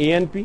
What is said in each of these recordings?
ANP,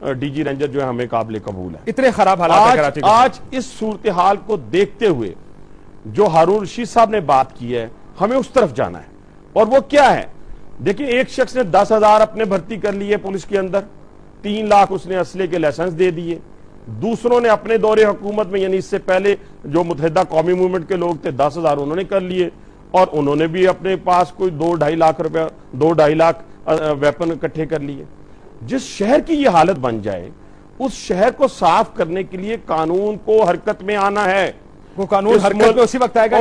D G ranger جو ہے ہمیں قابل قبول ہے. اتنے خراب حالات ہیں کراچی کے. آج اس صورتحال کو دیکھتے ہوئے جو ہارون رشید صاحب نے بات کی ہے ہمیں اس طرف جانا ہے. اور وہ کیا ہے؟ دیکھیں ایک شخص نے 10,000 اپنے بھرتی کر لیے پولیس کے اندر, 3 لاکھ اس نے اسلحے کے لائسنس دے دیے. دوسروں نے اپنے دور حکومت میں یعنی اس سے پہلے جو متحدہ قومی موومنٹ کے لوگ تھے 10,000 انہوں نے کر لیے, اور انہوں نے بھی اپنے پاس کوئی 2-2.5 لاکھ روپے 2-2.5 لاکھ ویپن اکٹھے کر لیے. جس شہر کی یہ حالت بن جائے اس شہر کو صاف کرنے کے لیے قانون کو حرکت میں آنا ہے. وہ قانون حرکت میں اسی وقت آئے گا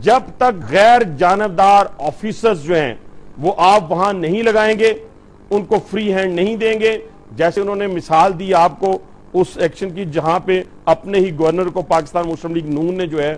جب تک غیر جانبدار آفیسرز جو ہیں وہ آپ وہاں نہیں لگائیں گے, ان کو فری ہینڈ نہیں دیں گے. جیسے انہوں نے مثال دی آپ کو اس ایکشن کی جہاں پہ اپنے ہی گورنر کو پاکستان مسلم لیگ نون نے جو ہے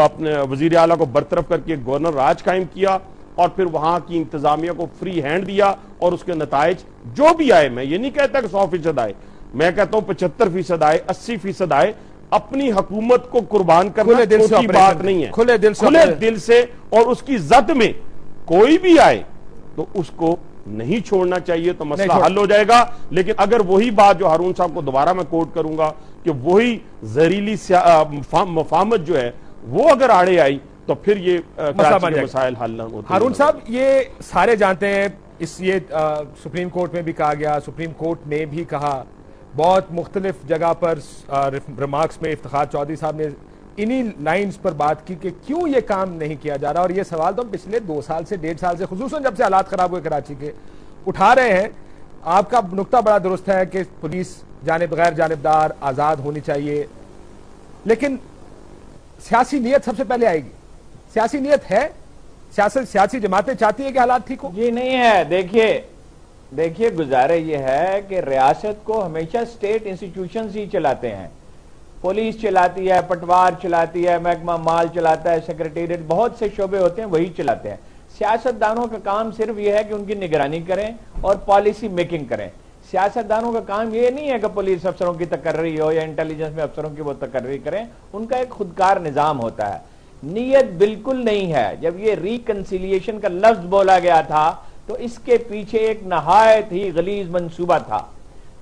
اپنے وزیر اعلیٰ کو برطرف کر کے گورنر راج قائم کیا, اور پھر وہاں کی انتظامیہ کو فری ہینڈ دیا, اور اس کے نتائج جو بھی آئے, میں یہ نہیں کہتا کہ 100% آئے, میں کہتا ہوں 75% آئے, 80% آئے. اپنی حکومت کو قربان کرنا چھوٹی بات نہیں ہے. کھلے دل سے اور اس کی زد میں کوئی بھی آئے تو اس کو نہیں چھوڑنا چاہیے, تو مسئلہ حل ہو جائے گا. لیکن اگر وہی بات جو ہارون صاحب کو دوبارہ میں کوٹ کروں گا کہ وہی زہریلی مفاہمت جو ہے وہ اگر آڑے آئی تو پھر یہ کراچی کے مسائل حل نہ ہوتے. ہارون صاحب یہ سارے جانتے ہیں, یہ سپریم کورٹ میں بھی کہا گیا, سپریم کورٹ نے بھی کہا, بہت مختلف جگہ پر ریمارکس میں افتخار چودھری صاحب نے انہی لائنز پر بات کی کہ کیوں یہ کام نہیں کیا جا رہا. اور یہ سوال تو ہم پچھلے 2 سال سے 1.5 سال سے خصوصاً جب سے حالات خراب ہوئے کراچی کے اٹھا رہے ہیں. آپ کا نقطہ بڑا درست ہے کہ پولیس غیر جانبدار آزاد ہونی چاہیے, لیکن سیاسی نیت سب سے پہلے آئے گی. سیاسی نیت ہے, سیاسی جماعتیں چاہتی ہیں کہ حالات ٹھیک ہو. جی نہیں ہے. دیکھیے گزارہ یہ ہے کہ ریاست کو ہمیشہ سٹیٹ انسٹیٹیوشنز ہی چلاتے ہیں. پولیس چلاتی ہے, پٹوار چلاتی ہے, محکمہ مال چلاتا ہے, سیکریٹریٹ, بہت سے شعبے ہوتے ہیں وہی چلاتے ہیں. سیاستدانوں کا کام صرف یہ ہے کہ ان کی نگرانی کریں اور پالیسی میکنگ کریں. سیاستدانوں کا کام یہ نہیں ہے کہ پولیس افسروں کی تقرری ہو یا انٹیلیجنس میں افسروں کی وہ تقرری کریں. ان کا ایک خودکار نظام ہوتا ہے. نیت بالکل نہیں ہے. جب یہ ریکنسیلیشن کا لفظ بولا گیا تھا تو اس کے پیچھے ایک نہایت ہی غلیظ منصوبہ تھا.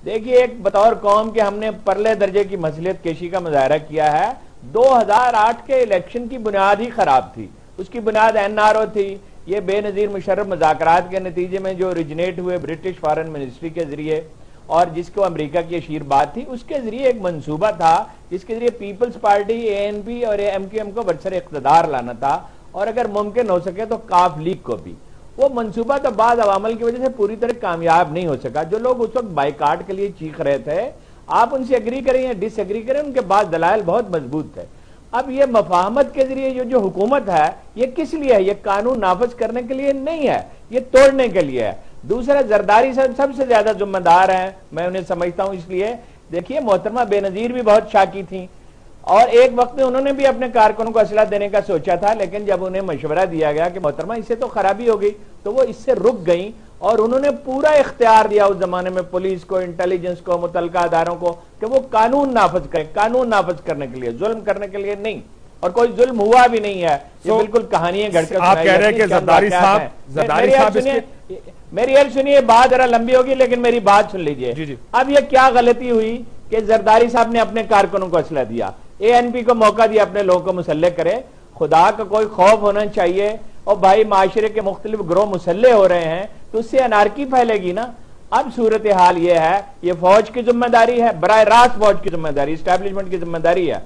دیکھیے ایک بطور قوم کے ہم نے پرلے درجے کی مصلحت کشی کا مظاہرہ کیا ہے. 2008 کے الیکشن کی بنیاد ہی خراب تھی. اس کی بنیاد NRO تھی. یہ بے نظیر مشرف مذاکرات کے نتیجے میں جو اوریجنیٹ ہوئے برٹش فارن منسٹری کے ذریعے اور جس کو امریکہ کی اشیر بات تھی, اس کے ذریعے ایک منصوبہ تھا جس کے ذریعے پیپلز پارٹی ANP اور MQM کو برسر اقتدار لانا تھا, اور اگر ممکن ہو سکے تو کاف لیگ کو بھی. وہ منصوبہ تو بعض عوامل کی وجہ سے پوری طرح کامیاب نہیں ہو سکا. جو لوگ اس وقت بائیکاٹ کے لیے چیخ رہے تھے, آپ ان سے ایگری کریں یا ڈس ایگری کریں, ان کے بعد دلائل بہت مضبوط تھے. اب یہ مفاہمت کے ذریعے جو حکومت ہے یہ کس لیے ہے؟ یہ قانون نافذ کرنے کے لیے نہیں ہے, یہ توڑنے کے لیے ہے. دوسرا زرداری صاحب سب سے زیادہ ذمہ دار ہیں, میں انہیں سمجھتا ہوں. اس لیے دیکھیے محترمہ بے نظیر بھی بہت شاکی تھیں, اور ایک وقت میں انہوں نے بھی اپنے کارکنوں کو اسلحہ دینے کا سوچا تھا, لیکن جب انہیں مشورہ دیا گیا کہ محترمہ اس سے تو خرابی ہو گئی, تو وہ اس سے رک گئیں, اور انہوں نے پورا اختیار دیا اس زمانے میں پولیس کو, انٹیلیجنس کو, متعلقہ اداروں کو کہ وہ قانون نافذ کریں. قانون نافذ کرنے کے لیے, ظلم کرنے کے لیے نہیں. اور کوئی ظلم ہوا بھی نہیں ہے. یہ بالکل کہانیاں گھڑ کر آپ کہہ رہے ہیں کہ زرداری صاحب میری عرض سنیے, بات ذرا لمبی ہوگی لیکن میری بات سن لیجئے. اب یہ کیا غلطی ہوئی کہ زرداری صاحب نے اپنے کارکنوں کو اسلحہ دیا, ANP کو موقع دیا اپنے لوگوں کو مسلح کرے. خدا کا کوئی خوف ہونا چاہیے. اور بھائی معاشرے کے مختلف گروہ مسلح ہو رہے ہیں تو اس سے انارکی پھیلے گی نا. اب صورتحال یہ ہے, یہ فوج کی ذمہ داری ہے, براہ راست فوج کی ذمہ داری, اسٹیبلشمنٹ کی ذمہ داری ہے,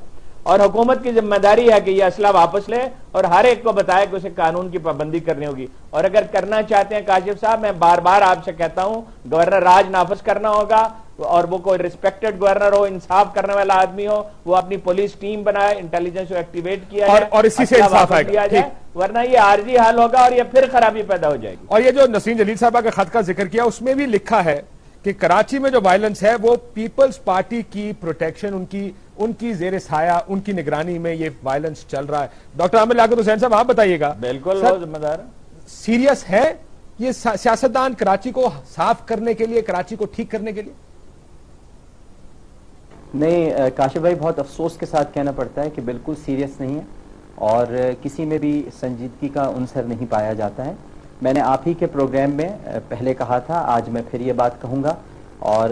اور حکومت کی ذمہ داری ہے کہ یہ اسلحہ واپس لے اور ہر ایک کو بتائے کہ اسے قانون کی پابندی کرنی ہوگی. اور اگر کرنا چاہتے ہیں کاشف صاحب, میں بار بار آپ سے کہتا ہوں, گورنر راج نافذ کرنا ہوگا, اور وہ کوئی ریسپیکٹڈ گورنر ہو, انصاف کرنے والا آدمی ہو, وہ اپنی پولیس ٹیم بنائے, انٹیلیجنس کو ایکٹیویٹ کیا جائے, اور اسی سے انصاف آئے گا, ورنہ یہ عارضی حال ہوگا اور یہ پھر خرابی پیدا ہو جائے گی. اور یہ جو نسرین جلیل صاحبہ کے خط کا ذکر کیا, اس میں بھی لکھا ہے کہ کراچی میں جو وائلنس ہے وہ پیپلز پارٹی کی پروٹیکشن, ان کی زیر سایہ, ان کی نگرانی میں یہ وائلنس چل رہا ہے. ڈاکٹر عامر لیاقت حسین صاحب آپ بتائیے گا, بالکل وہ ذمہ دار سیریس ہے یہ سیاستدان کراچی کو صاف کرنے کے لیے, کراچی کو ٹھیک کرنے کے لیے؟ نہیں کاشف بھائی, بہت افسوس کے ساتھ کہنا پڑتا ہے کہ بالکل سیریس نہیں ہے, اور کسی میں بھی سنجیدگی کا عنصر نہیں پایا جاتا ہے. میں نے آپ ہی کے پروگرام میں پہلے کہا تھا, آج میں پھر یہ بات کہوں گا اور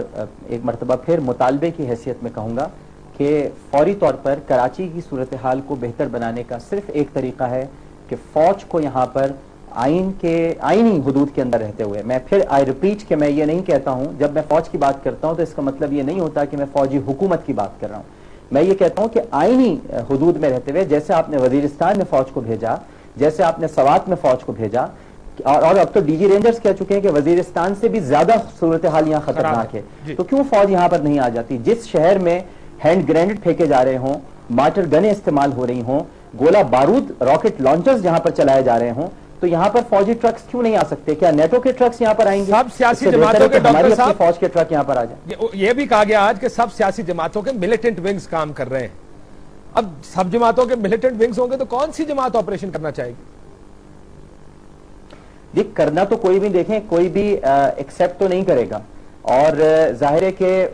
ایک مرتبہ پھر مطالبے کی حیثیت میں کہوں گا کہ فوری طور پر کراچی کی صورتحال کو بہتر بنانے کا صرف ایک طریقہ ہے کہ فوج کو یہاں پر آئینی حدود کے اندر رہتے ہوئے، میں پھر آئی ریپیٹ کہ میں یہ نہیں کہتا ہوں، جب میں فوج کی بات کرتا ہوں تو اس کا مطلب یہ نہیں ہوتا کہ میں فوجی حکومت کی بات کر رہا ہوں، میں یہ کہتا ہوں کہ آئینی حدود میں رہتے ہوئے، جیسے آپ نے وزیرستان میں فوج کو بھیجا، جیسے آپ نے سوات میں فوج کو بھیجا، اور اب تو ڈی جی رینجرز کہہ چکے ہیں کہ وزیرستان سے بھی زیادہ صورتحال یہاں خطرناک ہے، تو کیوں فوج یہاں پر نہیں آ جاتی؟ جس شہر میں ہینڈ گرینیڈ پھینکے جا رہے ہوں، مارٹر گنیں استعمال ہو رہی ہوں، گولہ بارود راکٹ لانچرز جہاں پر چلائے جا رہے ہوں، تو یہاں پر فوجی ٹرکس کیوں نہیں آ سکتے؟ کیا نیٹو کے ٹرکس یہاں پر آئیں گے؟ سب سیاسی جماعتوں کے ہماری اپنی فوج کے ٹرک یہاں پر آ جائیں۔ یہ بھی کہا گیا آج کہ سب سیاسی جماعتوں کے ملیٹنٹ ونگز کام کر رہے ہیں۔ اب سب جماعتوں کے ملیٹنٹ ونگز ہوں گے تو کون سی جماعت آپریشن کرنا چاہے گی؟ دیکھ کرنا تو کوئی بھی، دیکھیں کوئی بھی ایکسپٹ تو نہیں کرے گا، اور ظاہر ہے کہ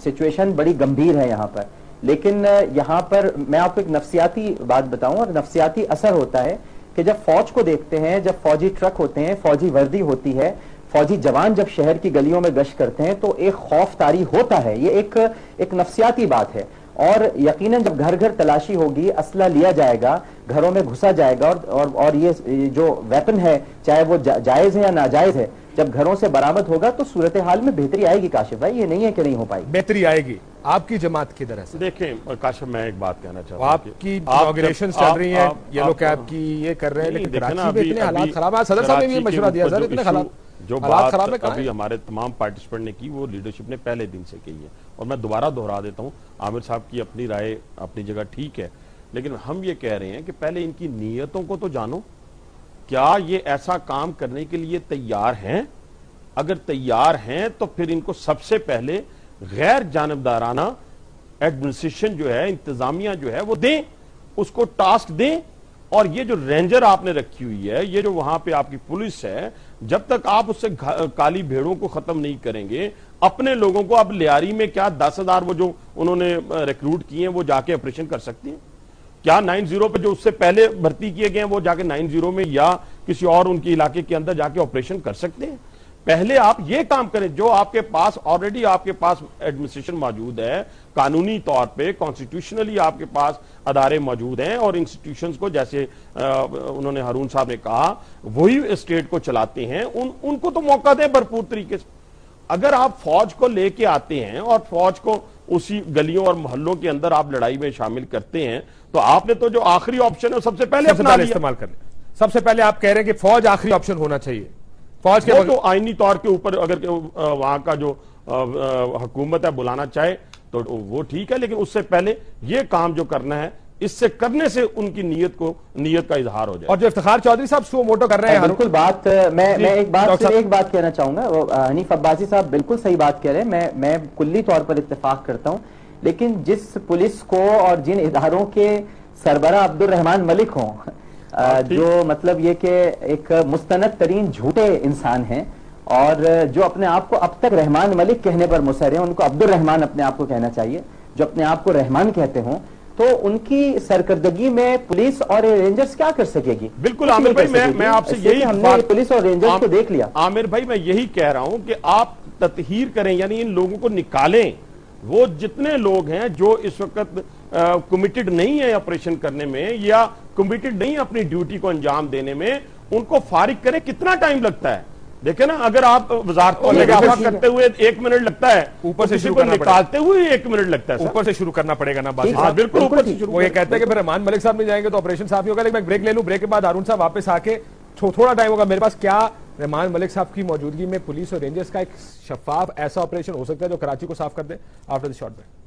سچویشن بڑی گمبھیر ہے یہاں پر، لیکن یہاں پر میں آپ کو ایک نفسیاتی بات بتاؤں، اور نفسیاتی اثر ہوتا ہے کہ جب فوج کو دیکھتے ہیں، جب فوجی ٹرک ہوتے ہیں، فوجی وردی ہوتی ہے، فوجی جوان جب شہر کی گلیوں میں گشت کرتے ہیں تو ایک خوف طاری ہوتا ہے، یہ ایک نفسیاتی بات ہے، اور یقیناً جب گھر گھر تلاشی ہوگی، اسلحہ لیا جائے گا، گھروں میں گھسا جائے گا، اور یہ جو ویپن ہے چاہے وہ جائز ہے یا ناجائز ہے، جب گھروں سے برآمد ہوگا تو صورتحال میں بہتری آئے گی۔ کاشف بھائی یہ نہیں ہے کہ نہیں ہو پائی، بہتری آئے گی۔ آپ کی جماعت کی طرح سے دیکھیں کاشف، میں ایک بات کہنا چاہتا ہوں، آپ کی انوگریشنز چل رہی ہیں، یلو کیب کی یہ کر رہے ہیں، لیکن کراچی میں اتنے حالات خراب ہیں۔ صدر صاحب نے بھی یہ مشورہ دیا سر، اتنے جو حالات خراب بات ہے ابھی ہمارے تمام پارٹیسپینٹ نے کی وہ لیڈرشپ نے پہلے دن سے کی ہے، اور میں دوبارہ دہرا دیتا ہوں، عامر صاحب کی اپنی رائے اپنی جگہ ٹھیک ہے، لیکن ہم یہ کہہ رہے ہیں کہ پہلے ان کی نیتوں کو تو جانو، کیا یہ ایسا کام کرنے کے لیے تیار ہیں؟ اگر تیار ہیں تو پھر ان کو سب سے پہلے غیر جانبدارانہ ایڈمنسٹریشن جو ہے، انتظامیہ جو ہے وہ دیں، اس کو ٹاسک دیں، اور یہ جو رینجر آپ نے رکھی ہوئی ہے، یہ جو وہاں پہ آپ کی پولیس ہے، جب تک آپ اس سے کالی بھیڑوں کو ختم نہیں کریں گے، اپنے لوگوں کو اب لیاری میں کیا 10,000 وہ جو انہوں نے ریکروٹ کیے ہیں وہ جا کے آپریشن کر سکتی ہیں؟ کیا 90 پہ جو اس سے پہلے بھرتی کیے گئے ہیں وہ جا کے 90 میں یا کسی اور ان کی علاقے کے اندر جا کے آپریشن کر سکتے ہیں؟ پہلے آپ یہ کام کریں، جو آپ کے پاس آلریڈی آپ کے پاس ایڈمنسٹریشن موجود ہے، قانونی طور پہ کانسٹیٹیوشنلی آپ کے پاس ادارے موجود ہیں، اور انسٹیٹیوشنز کو جیسے انہوں نے ہارون صاحب نے کہا وہی اسٹیٹ کو چلاتے ہیں، ان کو تو موقع دیں بھرپور طریقے سے۔ اگر آپ فوج کو لے کے آتے ہیں اور فوج کو اسی گلیوں اور محلوں کے اندر آپ لڑائی میں شامل کرتے ہیں، تو آپ نے تو جو آخری آپشن ہے سب سے پہلے استعمال کر لیں۔ سب سے پہلے آپ کہہ رہے ہیں کہ فوج آخری آپشن ہونا چاہیے، فوج کے تو آئینی طور کے اوپر اگر وہاں کا جو حکومت ہے بلانا چاہے تو وہ ٹھیک ہے، لیکن اس سے پہلے یہ کام جو کرنا ہے، اس سے کرنے سے ان کی نیت کا اظہار ہو جائے۔ اور جو افتخار چودھری صاحب سو موٹو کر رہے ہیں، بالکل بات میں ایک بات کہنا چاہوں گا، حنیف عباسی صاحب بالکل صحیح بات کہہ رہے ہیں، میں کلی طور پر اتفاق کرتا ہوں، لیکن جس پولیس کو اور جن اداروں کے سربراہ عبد الرحمان ملک ہوں، جو مطلب یہ کہ ایک مستند ترین جھوٹے انسان ہیں، اور جو اپنے آپ کو اب تک رحمان ملک کہنے پر مصر ہیں، ان کو عبد الرحمان اپنے آپ کو کہنا چاہیے، جو اپنے آپ کو رحمان کہتے ہوں، تو ان کی سرکردگی میں پولیس اور رینجرز کیا کر سکے گی؟ بالکل عامر بھائی، میں آپ سے یہی ہم نے پولیس اور رینجرز کو دیکھ لیا۔ عامر بھائی میں یہی کہہ رہا ہوں کہ آپ تطہیر کریں، یعنی ان لوگوں کو نکالیں، وہ جتنے لوگ ہیں جو اس وقت کمیٹڈ نہیں ہے آپریشن کرنے میں یا کمیٹڈ نہیں ہے اپنی ڈیوٹی کو انجام دینے میں، ان کو فارغ کریں۔ کتنا ٹائم لگتا ہے؟ دیکھیں نا، اگر آپ وزارتوں میں دعویٰ کرتے ہوئے 1 منٹ لگتا ہے، اوپر سے شروع کرنا نکالتے ہوئے 1 منٹ لگتا ہے، اوپر سے شروع کرنا پڑے گا نا بات۔ ہاں بالکل اوپر سے شروع۔ وہ یہ کہتے ہیں کہ پھر رحمان ملک صاحب نہیں جائیں گے تو آپریشن صاحب نہیں ہوگا، لیکن میں بریک لے لوں، بریک کے بعد ہارون صاحب واپس آ کے تھوڑا ٹائم ہوگا میرے پاس، کیا رحمان ملک صاحب کی موجودگی میں پولیس اور رینجرز کا ایک شفاف ایسا آپریشن ہو سکتا ہے جو کراچی کو صاف کر دے؟ After the short break.